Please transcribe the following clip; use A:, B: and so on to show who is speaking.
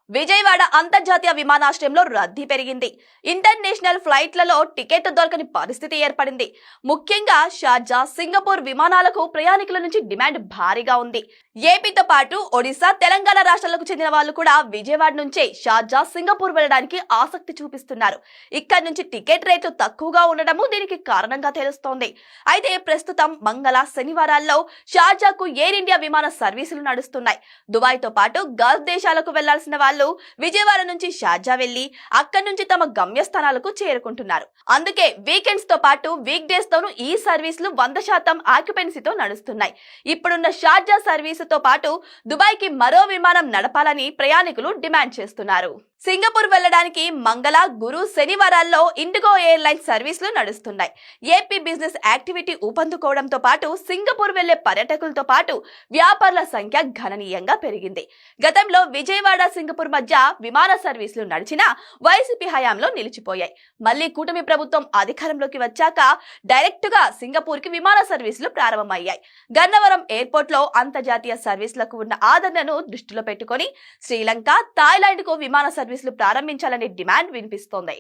A: విజయవాడ అంతర్జాతీయ విమానాశ్రయంలో రద్దీ పెరిగింది. ఇంటర్నేషనల్ ఫ్లైట్లలో టికెట్ దొరకని పరిస్థితి ఏర్పడింది. ముఖ్యంగా షార్జా, సింగపూర్ విమానాలకు ప్రయాణికుల నుంచి డిమాండ్ భారీగా ఉంది. ఏపీతో పాటు ఒడిశా, తెలంగాణ రాష్ట్రాలకు చెందిన వాళ్ళు కూడా విజయవాడ నుంచే షార్జా, సింగపూర్ వెళ్లడానికి ఆసక్తి చూపిస్తున్నారు. ఇక్కడ నుంచి టికెట్ రేట్లు తక్కువగా ఉండడము దీనికి కారణంగా తెలుస్తోంది. అయితే ప్రస్తుతం మంగళ, శనివారాల్లో షార్జాకు ఎయిర్ ఇండియా విమాన సర్వీసులు నడుస్తున్నాయి. దుబాయ్తో పాటు గల్ఫ్ దేశాలకు వెళ్లాల్సిన వాళ్ళు విజయవాడ నుంచి షార్జా వెళ్లి అక్కడి నుంచి తమ గమ్యస్థానాలకు చేరుకుంటున్నారు. అందుకే వీకెండ్స్ తో పాటు వీక్ డేస్ తోనూ ఈ సర్వీసులు 100% ఆక్యుపెన్సీతో నడుస్తున్నాయి. ఇప్పుడున్న షార్జా సర్వీసుతో పాటు దుబాయ్ కి మరో విమానం నడపాలని ప్రయాణికులు డిమాండ్ చేస్తున్నారు. సింగపూర్ వెళ్లడానికి మంగళ, గురు, శనివారాల్లో ఇండిగో ఎయిర్లైన్స్ సర్వీసులు నడుస్తున్నాయి. ఏపీ బిజినెస్ యాక్టివిటీ ఊపందుకోవడంతో పాటు సింగపూర్ వెళ్లే పర్యాటకులతో పాటు వ్యాపారుల సంఖ్య గణనీయంగా పెరిగింది. గతంలో విజయవాడ, సింగపూర్ మధ్య విమాన సర్వీసులు నడిచినా వైసీపీ హయాంలో నిలిచిపోయాయి. మళ్లీ కూటమి ప్రభుత్వం అధికారంలోకి వచ్చాక డైరెక్ట్ గా సింగపూర్ కి విమాన సర్వీసులు ప్రారంభమయ్యాయి. గన్నవరం ఎయిర్పోర్ట్ లో అంతర్జాతీయ సర్వీసులకు ఉన్న ఆదరణను దృష్టిలో పెట్టుకుని శ్రీలంక, థాయిలాండ్ కు విమాన సర్వీసులు ప్రారంభించాలనే డిమాండ్ వినిపిస్తోంది.